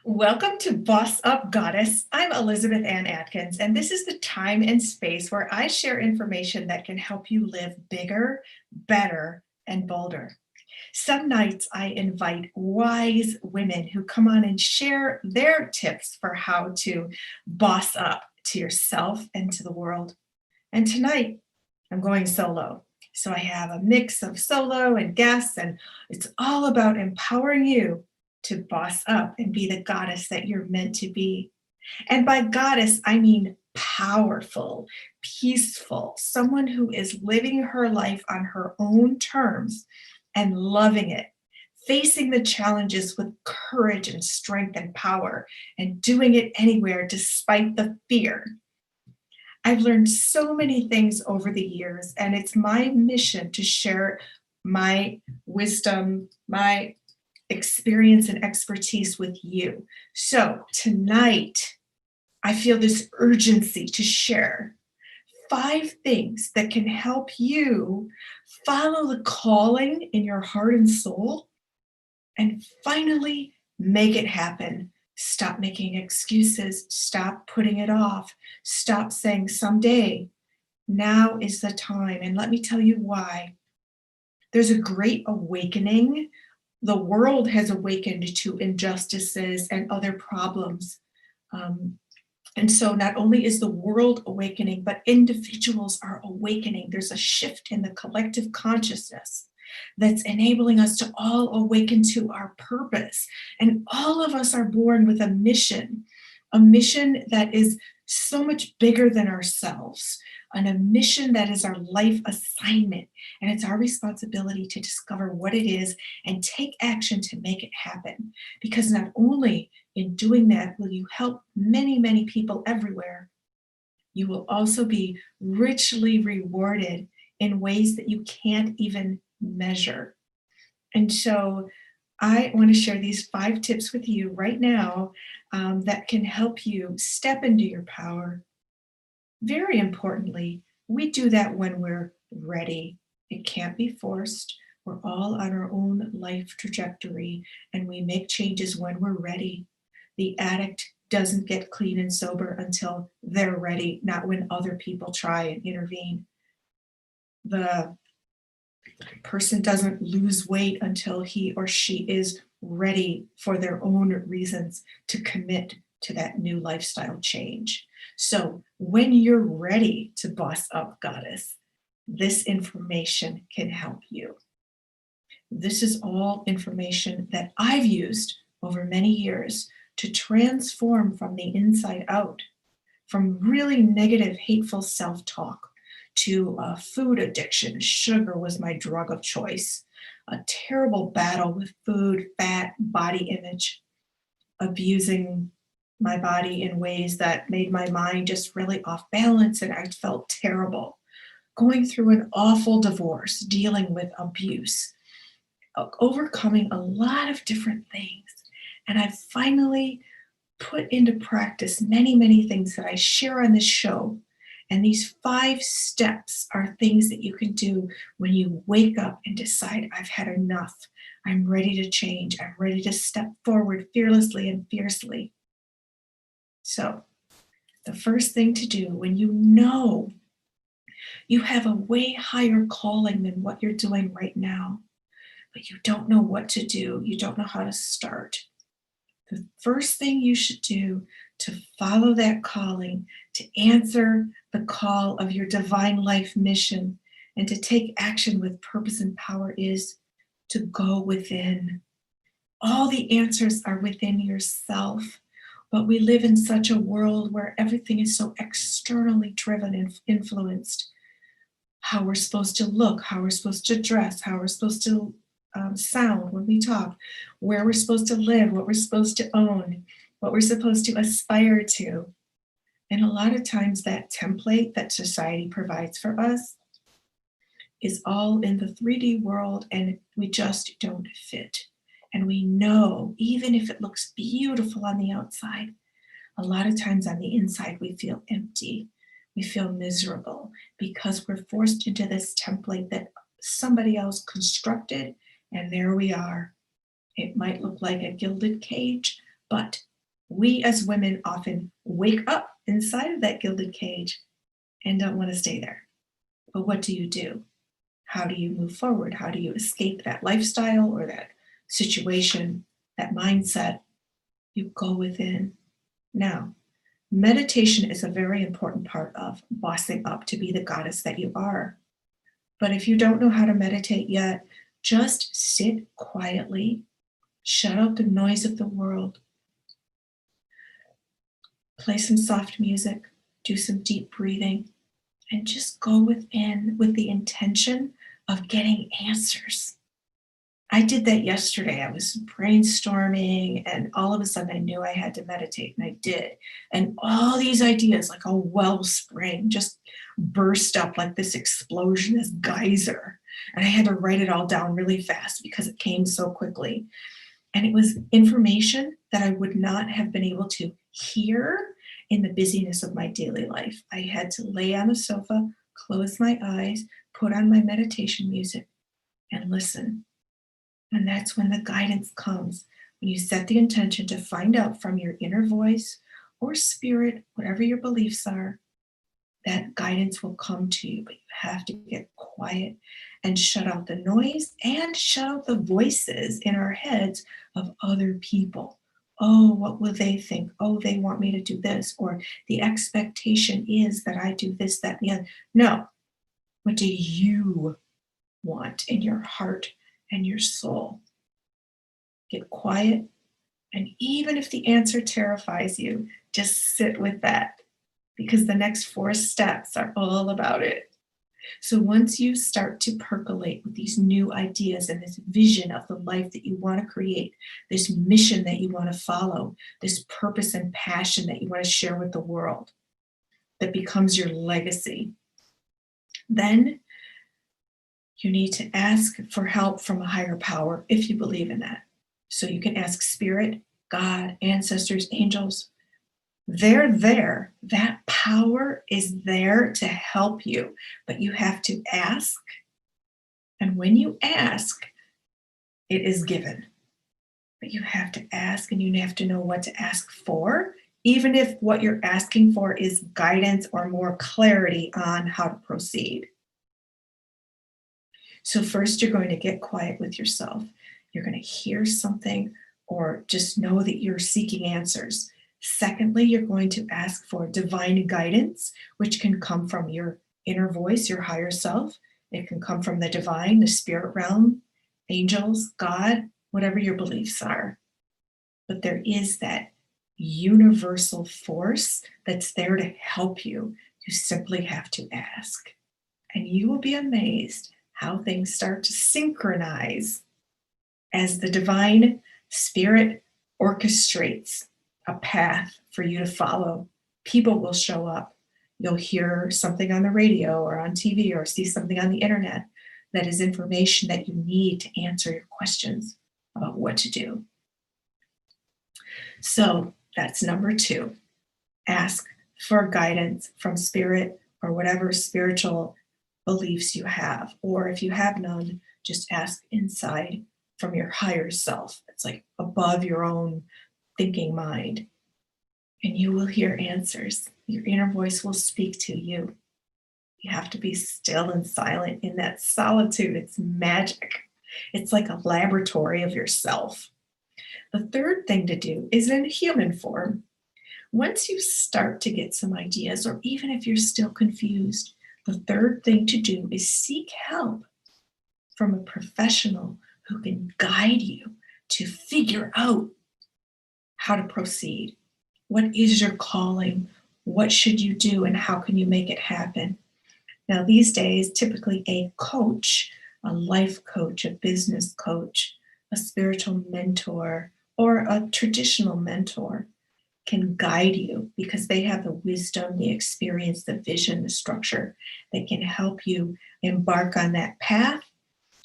Welcome to Boss Up Goddess. I'm Elizabeth Ann Atkins, and this is the time and space where I share information that can help you live bigger, better, and bolder. Some nights I invite wise women who come on and share their tips for how to boss up to yourself and to the world. And tonight I'm going solo. So I have a mix of solo and guests, and it's all about empowering you to boss up and be the goddess that you're meant to be. And by goddess, I mean powerful, peaceful, someone who is living her life on her own terms and loving it, facing the challenges with courage and strength and power, and doing it anywhere despite the fear. I've learned so many things over the years, and it's my mission to share my wisdom, my experience and expertise with you. So tonight, I feel this urgency to share 5 things that can help you follow the calling in your heart and soul and finally make it happen. Stop making excuses. Stop putting it off. Stop saying someday. Now is the time. And let me tell you why. There's a great awakening. The world has awakened to injustices and other problems. And so not only is the world awakening, but individuals are awakening. There's a shift in the collective consciousness that's enabling us to all awaken to our purpose. And all of us are born with a mission that is so much bigger than ourselves, and a mission that is our life assignment. And it's our responsibility to discover what it is and take action to make it happen. Because not only in doing that will you help many, many people everywhere, you will also be richly rewarded in ways that you can't even measure. And so I want to share these 5 tips with you right now that can help you step into your power. Very importantly, we do that when we're ready. It can't be forced. We're all on our own life trajectory, and we make changes when we're ready. The addict doesn't get clean and sober until they're ready, not when other people try and intervene. The person doesn't lose weight until he or she is ready for their own reasons to commit to that new lifestyle change. So when you're ready to boss up, goddess, this information can help you. This is all information that I've used over many years to transform from the inside out, from really negative, hateful self-talk to food addiction. Sugar was my drug of choice. A terrible battle with food, fat, body image, abusing my body in ways that made my mind just really off balance, and I felt terrible. Going through an awful divorce, dealing with abuse, overcoming a lot of different things. And I finally put into practice many, many things that I share on this show. And these 5 steps are things that you can do when you wake up and decide, I've had enough. I'm ready to change. I'm ready to step forward fearlessly and fiercely. So, the first thing to do when you know you have a way higher calling than what you're doing right now, but you don't know what to do, you don't know how to start, the first thing you should do to follow that calling, to answer the call of your divine life mission, and to take action with purpose and power is to go within. All the answers are within yourself, but we live in such a world where everything is so externally driven and influenced. How we're supposed to look, how we're supposed to dress, how we're supposed to sound when we talk, where we're supposed to live, what we're supposed to own, what we're supposed to aspire to. And a lot of times that template that society provides for us is all in the 3D world, and we just don't fit. And we know, even if it looks beautiful on the outside, a lot of times on the inside we feel empty. We feel miserable because we're forced into this template that somebody else constructed, and there we are. It might look like a gilded cage, but We as women often wake up inside of that gilded cage and don't want to stay there. But what do you do? How do you move forward? How do you escape that lifestyle or that situation, that mindset? You go within. Now, meditation is a very important part of bossing up to be the goddess that you are. But if you don't know how to meditate yet, just sit quietly, shut out the noise of the world, play some soft music, do some deep breathing, and just go within with the intention of getting answers. I did that yesterday. I was brainstorming, and all of a sudden I knew I had to meditate, and I did. And all these ideas, like a wellspring, just burst up like this explosion, this geyser. And I had to write it all down really fast because it came so quickly. And it was information that I would not have been able to hear in the busyness of my daily life. I had to lay on the sofa, close my eyes, put on my meditation music, and listen. And that's when the guidance comes. When you set the intention to find out from your inner voice or spirit, whatever your beliefs are, that guidance will come to you. But you have to get quiet and shut out the noise and shut out the voices in our heads of other people. Oh, what will they think? Oh, they want me to do this. Or the expectation is that I do this, that, and the other. No. What do you want in your heart and your soul? Get quiet. And even if the answer terrifies you, just sit with that because the next 4 steps are all about it. So once you start to percolate with these new ideas and this vision of the life that you want to create, this mission that you want to follow, this purpose and passion that you want to share with the world that becomes your legacy, then you need to ask for help from a higher power if you believe in that. So you can ask spirit, God, ancestors, angels. They're there. That power is there to help you, but you have to ask. And when you ask, it is given. But you have to ask and you have to know what to ask for, even if what you're asking for is guidance or more clarity on how to proceed. So, first, you're going to get quiet with yourself. You're going to hear something or just know that you're seeking answers. Secondly, you're going to ask for divine guidance, which can come from your inner voice, your higher self. It can come from the divine, the spirit realm, angels, God, whatever your beliefs are. But there is that universal force that's there to help you. You simply have to ask. And you will be amazed how things start to synchronize as the divine spirit orchestrates a path for you to follow. People will show up. You'll hear something on the radio or on TV or see something on the internet that is information that you need to answer your questions about what to do. So that's number 2. Ask for guidance from spirit or whatever spiritual beliefs you have. Or if you have none, just ask inside from your higher self. It's like above your own thinking mind. And you will hear answers. Your inner voice will speak to you. You have to be still and silent in that solitude. It's magic. It's like a laboratory of yourself. The third thing to do is in human form. Once you start to get some ideas, or even if you're still confused, the third thing to do is seek help from a professional who can guide you to figure out how to proceed. What is your calling? What should you do, and how can you make it happen? Now, these days, typically a coach, a life coach, a business coach, a spiritual mentor, or a traditional mentor can guide you because they have the wisdom, the experience, the vision, the structure that can help you embark on that path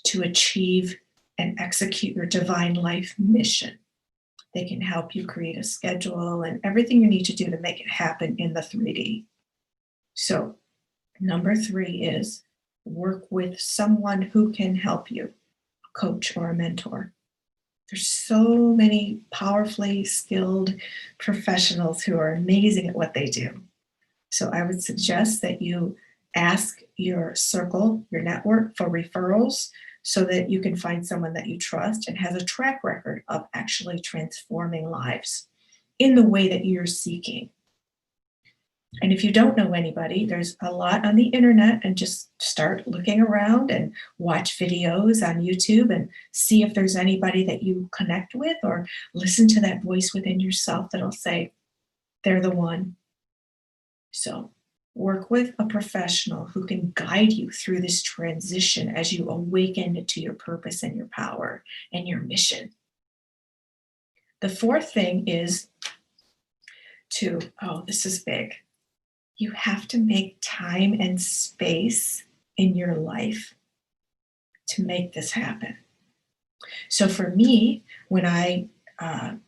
to achieve and execute your divine life mission. They can help you create a schedule and everything you need to do to make it happen in the 3D. So, number 3 is work with someone who can help you, a coach or a mentor. There's so many powerfully skilled professionals who are amazing at what they do. So I would suggest that you ask your circle, your network for referrals so that you can find someone that you trust and has a track record of actually transforming lives in the way that you're seeking. And if you don't know anybody, there's a lot on the internet, and just start looking around and watch videos on YouTube and see if there's anybody that you connect with, or listen to that voice within yourself that'll say, they're the one. So work with a professional who can guide you through this transition as you awaken to your purpose and your power and your mission. The fourth thing is this is big. You have to make time and space in your life to make this happen. So for me, when I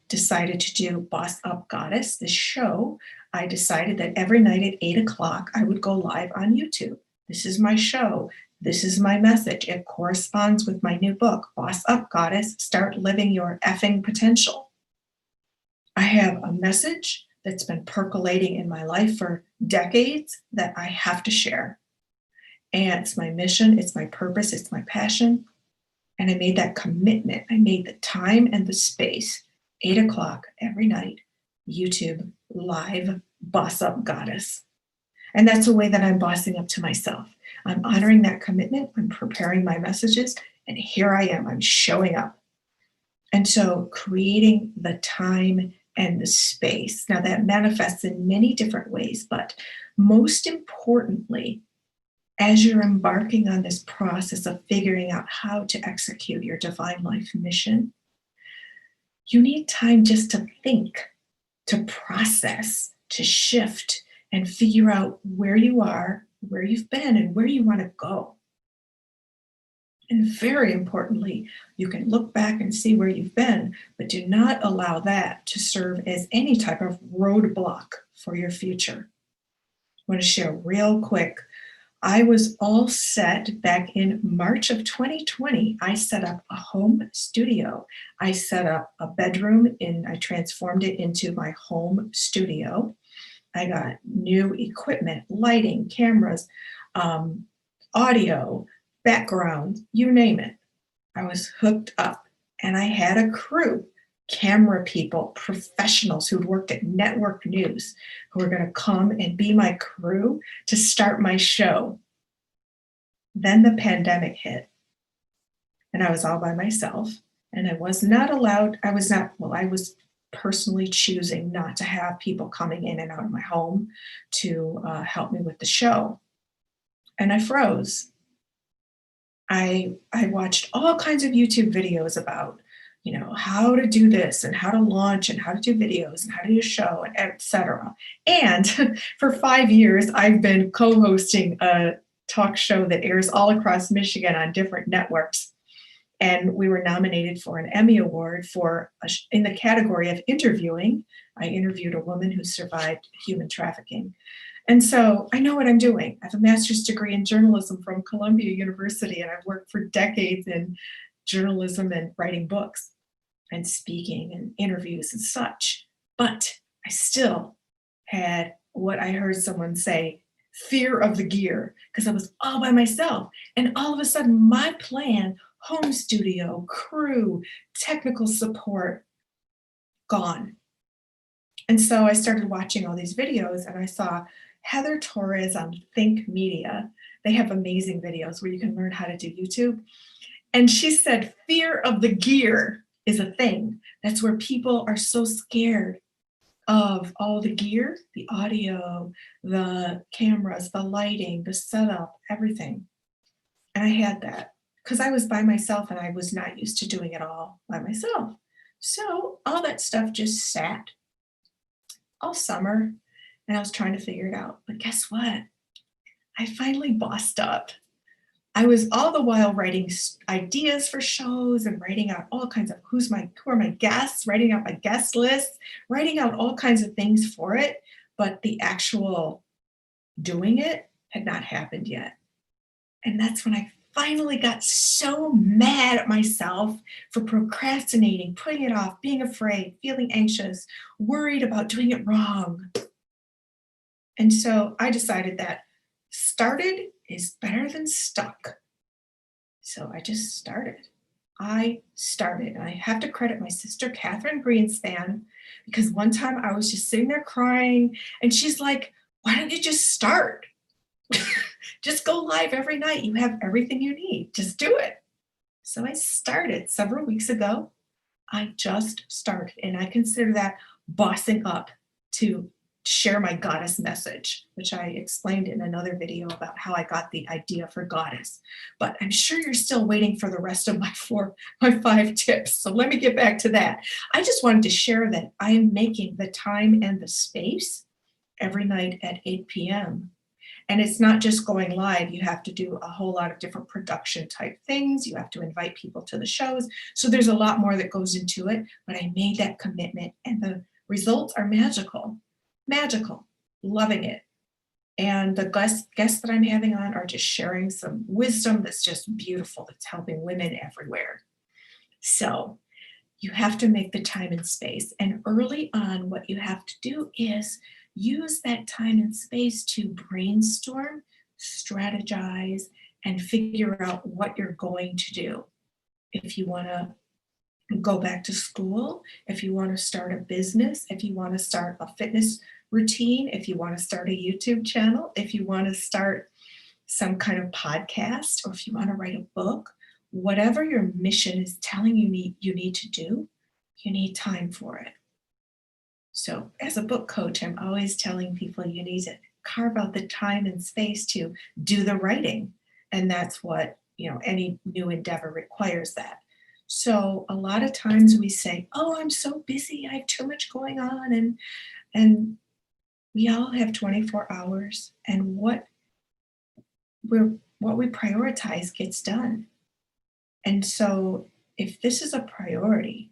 decided to do Boss Up Goddess, this show, I decided that every night at 8 o'clock, I would go live on YouTube. This is my show. This is my message. It corresponds with my new book, Boss Up Goddess, Start Living Your Effing Potential. I have a message that's been percolating in my life for decades that I have to share. And it's my mission, it's my purpose, it's my passion. And I made that commitment. I made the time and the space, 8 o'clock every night, YouTube live, Boss Up Goddess. And that's a way that I'm bossing up to myself. I'm honoring that commitment. I'm preparing my messages. And here I am. I'm showing up. And so creating the time and the space. Now that manifests in many different ways, but most importantly, as you're embarking on this process of figuring out how to execute your divine life mission, you need time just to think, to process, to shift, and figure out where you are, where you've been, and where you want to go. And very importantly, you can look back and see where you've been, but do not allow that to serve as any type of roadblock for your future. I want to share real quick. I was all set back in March of 2020. I set up a home studio. I set up a bedroom I transformed it into my home studio. I got new equipment, lighting, cameras, audio, background, you name it. I was hooked up, and I had a crew, camera people, professionals who'd worked at network news, who were going to come and be my crew to start my show. Then the pandemic hit, and I was all by myself, and I was personally choosing not to have people coming in and out of my home to help me with the show. And I froze. I watched all kinds of YouTube videos about, how to do this and how to launch and how to do videos and how to do a show, and etc. And for 5 years, I've been co-hosting a talk show that airs all across Michigan on different networks. And we were nominated for an Emmy Award in the category of interviewing. I interviewed a woman who survived human trafficking. And so I know what I'm doing. I have a master's degree in journalism from Columbia University, and I've worked for decades in journalism and writing books and speaking and interviews and such. But I still had what I heard someone say, fear of the gear, because I was all by myself. And all of a sudden, my plan, home studio, crew, technical support, gone. And so I started watching all these videos, and I saw Heather Torres on Think Media. They have amazing videos where you can learn how to do YouTube. And she said, fear of the gear is a thing. That's where people are so scared of all the gear, the audio, the cameras, the lighting, the setup, everything. And I had that because I was by myself and I was not used to doing it all by myself. So all that stuff just sat all summer, and I was trying to figure it out. But guess what? I finally bossed up. I was all the while writing ideas for shows and writing out all kinds of who are my guests, writing out my guest list, writing out all kinds of things for it. But the actual doing it had not happened yet. And that's when I finally got so mad at myself for procrastinating, putting it off, being afraid, feeling anxious, worried about doing it wrong. And so I decided that started is better than stuck. So I just started. I started. And I have to credit my sister, Catherine Greenspan, because one time I was just sitting there crying, and she's like, why don't you just start? Just go live every night. You have everything you need. Just do it. So I started several weeks ago. I just started, and I consider that bossing up to share my goddess message, which I explained in another video about how I got the idea for goddess. But I'm sure you're still waiting for the rest of my 5 tips. So let me get back to that. I just wanted to share that I am making the time and the space every night at 8 p.m. And it's not just going live. You have to do a whole lot of different production type things. You have to invite people to the shows. So there's a lot more that goes into it, but I made that commitment and the results are magical. Magical. Loving it. And the guests that I'm having on are just sharing some wisdom that's just beautiful. That's helping women everywhere. So you have to make the time and space. And early on, what you have to do is use that time and space to brainstorm, strategize, and figure out what you're going to do. If you want to go back to school, if you want to start a business, if you want to start a fitness routine, if you want to start a YouTube channel, if you want to start some kind of podcast, or if you want to write a book, whatever your mission is telling you need to do, you need time for it. So, as a book coach, I'm always telling people you need to carve out the time and space to do the writing. And that's what, any new endeavor requires that. So, a lot of times we say, "Oh, I'm so busy. I have too much going on." And we all have 24 hours, and what we prioritize gets done. And so, if this is a priority,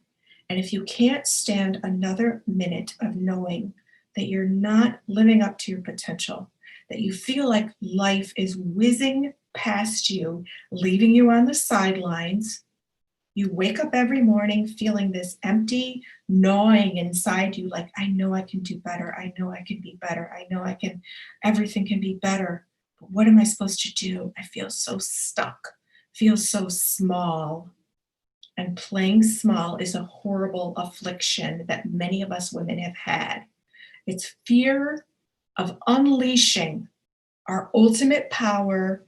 and if you can't stand another minute of knowing that you're not living up to your potential, that you feel like life is whizzing past you, leaving you on the sidelines, you wake up every morning feeling this empty gnawing inside you, like, I know I can do better. I know I can be better. I know everything can be better. But what am I supposed to do? I feel so stuck, feel so small. And playing small is a horrible affliction that many of us women have had. It's fear of unleashing our ultimate power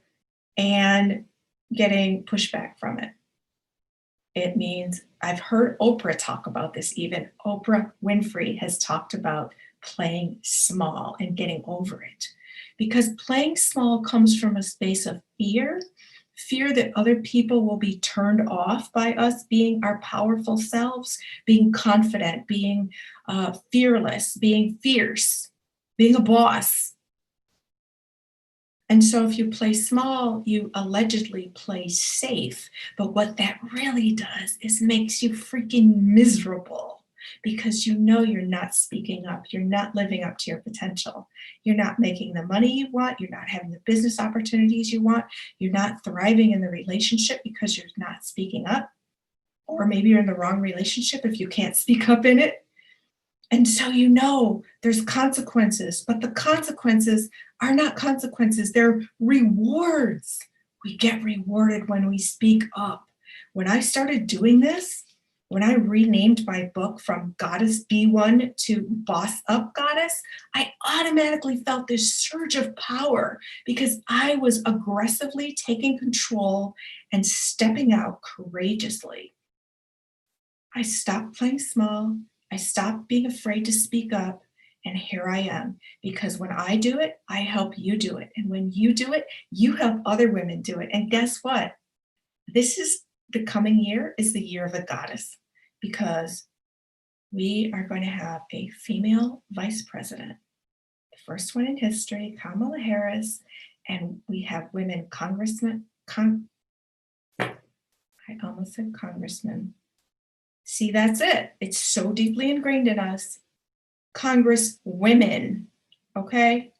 and getting pushback from it. It means, I've heard Oprah talk about this even. Oprah Winfrey has talked about playing small and getting over it. Because playing small comes from a space of fear that other people will be turned off by us being our powerful selves, being confident, being fearless, being fierce, being a boss. And so if you play small, you allegedly play safe. But what that really does is makes you freaking miserable because you know you're not speaking up. You're not living up to your potential. You're not making the money you want. You're not having the business opportunities you want. You're not thriving in the relationship because you're not speaking up. Or maybe you're in the wrong relationship if you can't speak up in it. And so there's consequences, but the consequences are not consequences, they're rewards. We get rewarded when we speak up. When I started doing this, when I renamed my book from Goddess B1 to Boss Up Goddess, I automatically felt this surge of power because I was aggressively taking control and stepping out courageously. I stopped playing small. I stopped being afraid to speak up. And here I am. Because when I do it, I help you do it. And when you do it, you help other women do it. And guess what? The coming year is the year of the goddess because we are going to have a female vice president, the first one in history, Kamala Harris, and we have women congressmen. I almost said congressman. See, that's it. It's so deeply ingrained in us. Congress women, okay?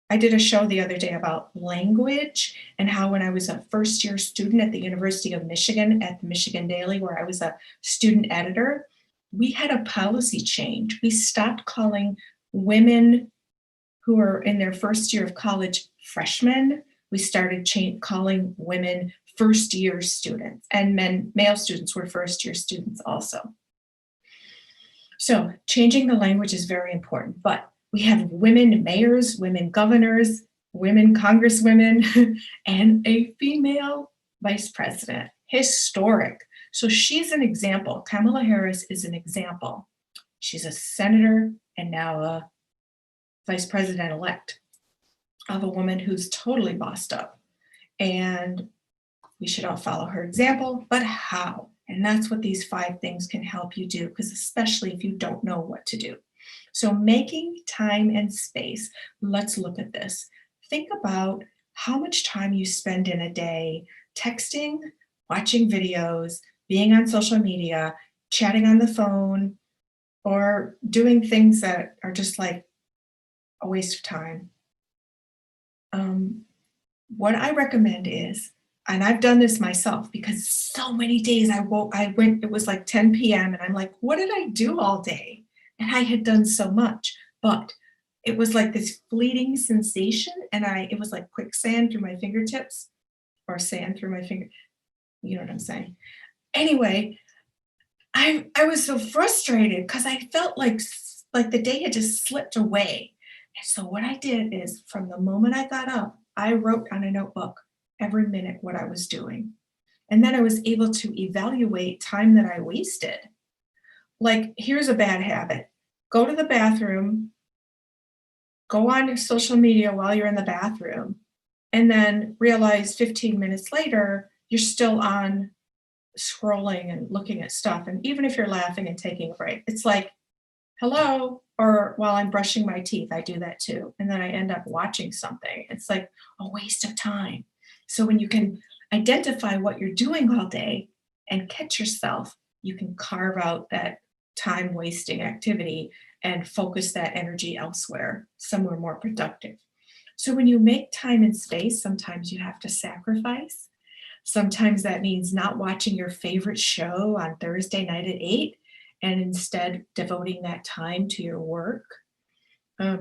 I did a show the other day about language and how when I was a first year student at the University of Michigan at the Michigan Daily, where I was a student editor, we had a policy change. We stopped calling women who are in their first year of college freshmen. We started calling women first year students, and male students were first year students also. So changing the language is very important, but we have women mayors, women governors, women congresswomen, and a female vice president. Historic. So she's an example. Kamala Harris is an example. She's a senator and now a vice president elect of a woman who's totally bossed up. And we should all follow her example, but how? And that's what these 5 things can help you do, because especially if you don't know what to do. So making time and space, let's look at this. Think about how much time you spend in a day texting, watching videos, being on social media, chatting on the phone, or doing things that are just like a waste of time. What I recommend is, and I've done this myself because so many days I went, it was like 10 p.m. and I'm like, what did I do all day? And I had done so much, but it was like this fleeting sensation. And it was like quicksand through my fingertips or sand through my finger. You know what I'm saying? Anyway, I was so frustrated because I felt like the day had just slipped away. And so what I did is from the moment I got up, I wrote on a notebook every minute what I was doing. And then I was able to evaluate time that I wasted. Like, here's a bad habit. Go to the bathroom, go on social media while you're in the bathroom, and then realize 15 minutes later, you're still on scrolling and looking at stuff. And even if you're laughing and taking a break, it's like, hello. Or while I'm brushing my teeth, I do that too. And then I end up watching something. It's like a waste of time. So when you can identify what you're doing all day and catch yourself, you can carve out that time wasting activity and focus that energy elsewhere, somewhere more productive. So when you make time and space, sometimes you have to sacrifice. Sometimes that means not watching your favorite show on Thursday night at 8 and instead devoting that time to your work. A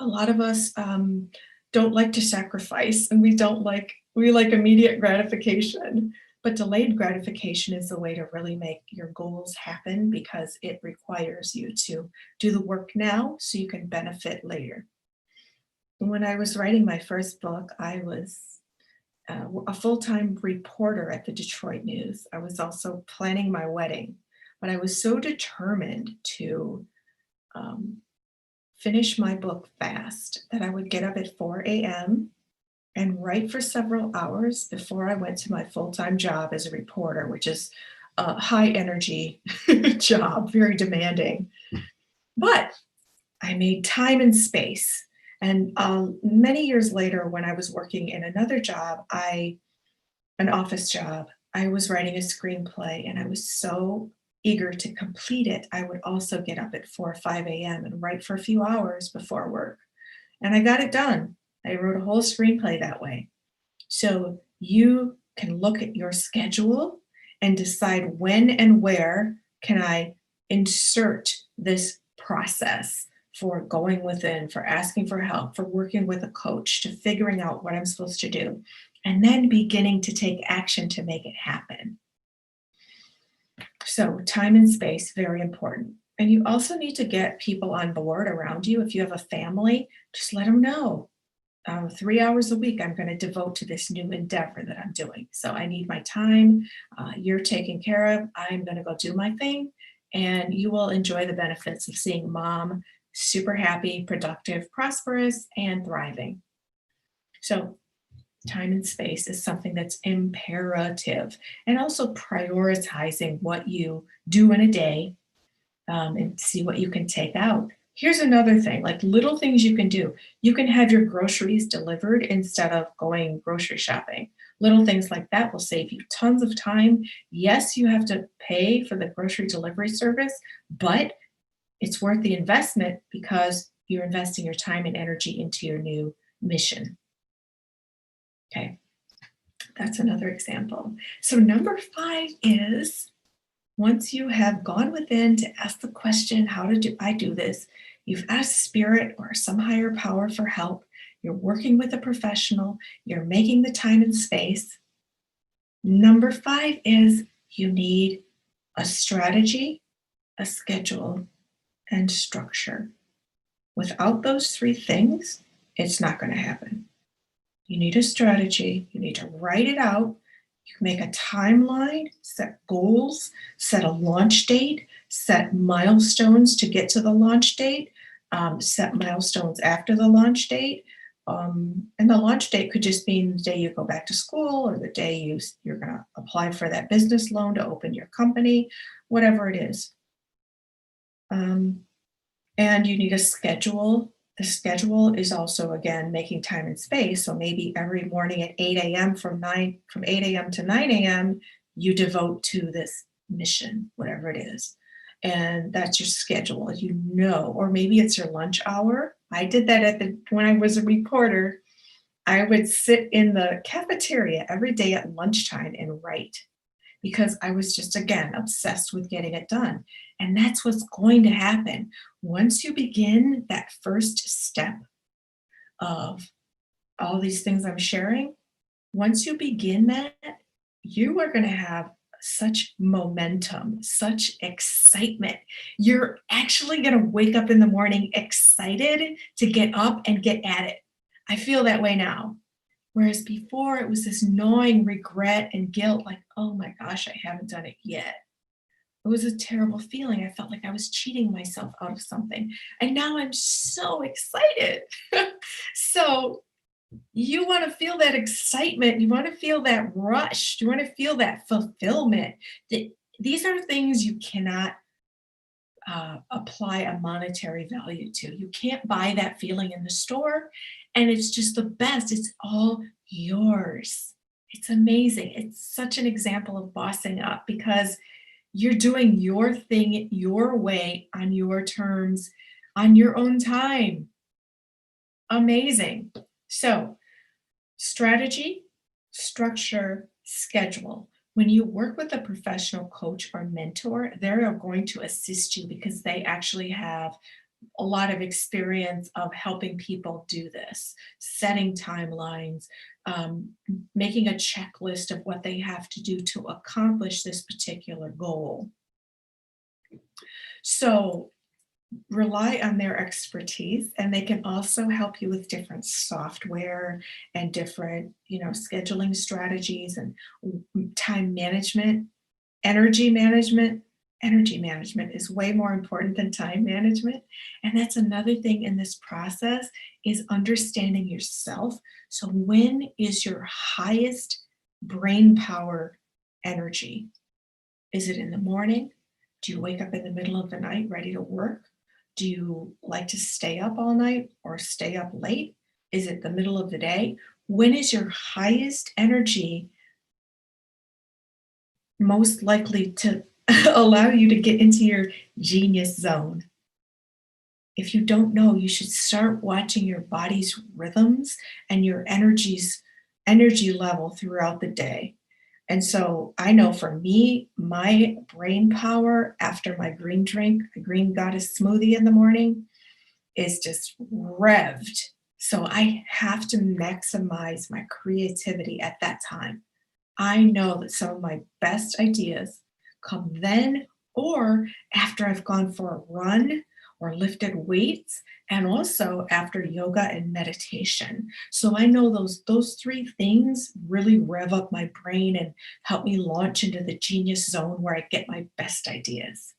lot of us don't like to sacrifice, and we like immediate gratification, but delayed gratification is the way to really make your goals happen because it requires you to do the work now so you can benefit later. When I was writing my first book, I was a full-time reporter at the Detroit News. I was also planning my wedding, but I was so determined to finish my book fast that I would get up at 4 a.m. and write for several hours before I went to my full-time job as a reporter, which is a high energy job, very demanding. But I made time and space. And many years later, when I was working in another job, an office job, I was writing a screenplay and I was so eager to complete it. I would also get up at 4 or 5 a.m. and write for a few hours before work. And I got it done. I wrote a whole screenplay that way. So you can look at your schedule and decide when and where can I insert this process for going within, for asking for help, for working with a coach, to figuring out what I'm supposed to do, and then beginning to take action to make it happen. So time and space, very important. And you also need to get people on board around you. If you have a family, just let them know. 3 hours a week I'm going to devote to this new endeavor that I'm doing. So I need my time. You're taken care of. I'm going to go do my thing. And you will enjoy the benefits of seeing mom super happy, productive, prosperous, and thriving. So time and space is something that's imperative. And also prioritizing what you do in a day and see what you can take out. Here's another thing, like little things you can do. You can have your groceries delivered instead of going grocery shopping. Little things like that will save you tons of time. Yes, you have to pay for the grocery delivery service, but it's worth the investment because You're investing your time and energy into your new mission. Okay, that's another example. So, number five is once you have gone within to ask the question, how do I do this? You've asked spirit or some higher power for help. You're working with a professional. You're making the time and space. Number five is you need a strategy, a schedule, and structure. Without those three things, it's not going to happen. You need a strategy, you need to write it out, you can make a timeline, set goals, set a launch date, set milestones to get to the launch date, set milestones after the launch date. And the launch date could just mean the day you go back to school or the day you're going to apply for that business loan to open your company, whatever it is. And you need a schedule. The schedule is also, again, making time and space. So maybe every morning at 8 a.m. from 8 a.m. to 9 a.m., you devote to this mission, whatever it is. And that's your schedule, you know, or maybe it's your lunch hour. I did that when I was a reporter. I would sit in the cafeteria every day at lunchtime and write because I was just, again, obsessed with getting it done. And that's what's going to happen. Once you begin that first step of all these things I'm sharing, once you begin that, you are going to have such momentum, such excitement. You're actually going to wake up in the morning excited to get up and get at it. I feel that way now. Whereas before it was this gnawing regret and guilt, like, oh my gosh, I haven't done it yet. It was a terrible feeling. I felt like I was cheating myself out of something. And now I'm so excited. So you want to feel that excitement. You want to feel that rush. You want to feel that fulfillment. These are things you cannot apply a monetary value to. You can't buy that feeling in the store. And it's just the best. It's all yours. It's amazing. It's such an example of bossing up because you're doing your thing your way on your terms, on your own time. Amazing. So, strategy, structure, schedule. When you work with a professional coach or mentor, they're going to assist you because they actually have a lot of experience of helping people do this, setting timelines, making a checklist of what they have to do to accomplish this particular goal. So rely on their expertise, and they can also help you with different software and different, scheduling strategies and time management, energy management. Energy management is way more important than time management. And that's another thing in this process is understanding yourself. So when is your highest brain power energy? Is it in the morning? Do you wake up in the middle of the night ready to work? Do you like to stay up all night or stay up late? Is it the middle of the day? When is your highest energy most likely to allow you to get into your genius zone? If you don't know, you should start watching your body's rhythms and your energy level throughout the day. And so I know for me, my brain power after my green drink, a green goddess smoothie in the morning, is just revved. So I have to maximize my creativity at that time. I know that some of my best ideas come then or after I've gone for a run or lifted weights and also after yoga and meditation. So I know those three things really rev up my brain and help me launch into the genius zone where I get my best ideas.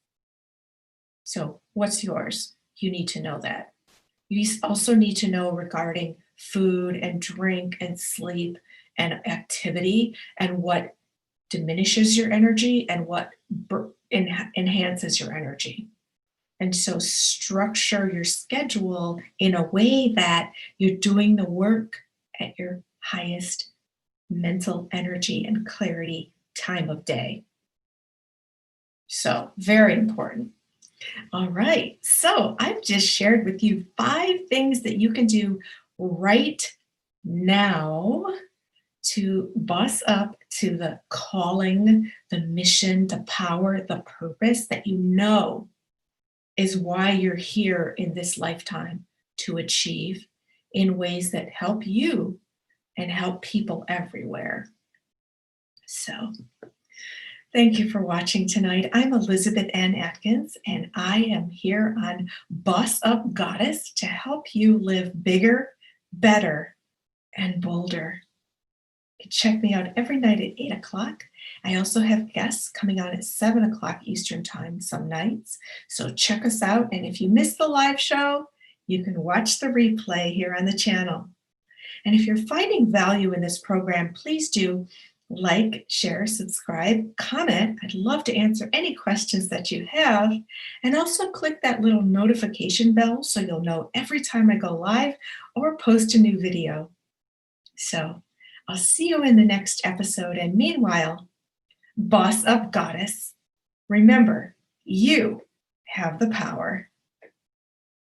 So what's yours? You need to know that. You also need to know regarding food and drink and sleep and activity and what diminishes your energy and what enhances your energy. And so structure your schedule in a way that you're doing the work at your highest mental energy and clarity time of day. So very important. All right. So I've just shared with you 5 things that you can do right now to boss up to the calling, the mission, the power, the purpose that you know is why you're here in this lifetime to achieve in ways that help you and help people everywhere. So, thank you for watching tonight. I'm Elizabeth Ann Atkins, and I am here on Boss Up Goddess to help you live bigger, better, and bolder. You can check me out every night at 8 o'clock. I also have guests coming on at 7 o'clock Eastern Time some nights. So check us out. And if you missed the live show, you can watch the replay here on the channel. And if you're finding value in this program, please do like, share, subscribe, comment. I'd love to answer any questions that you have. And also click that little notification bell so you'll know every time I go live or post a new video. So I'll see you in the next episode. And meanwhile, boss up, goddess. Remember, you have the power.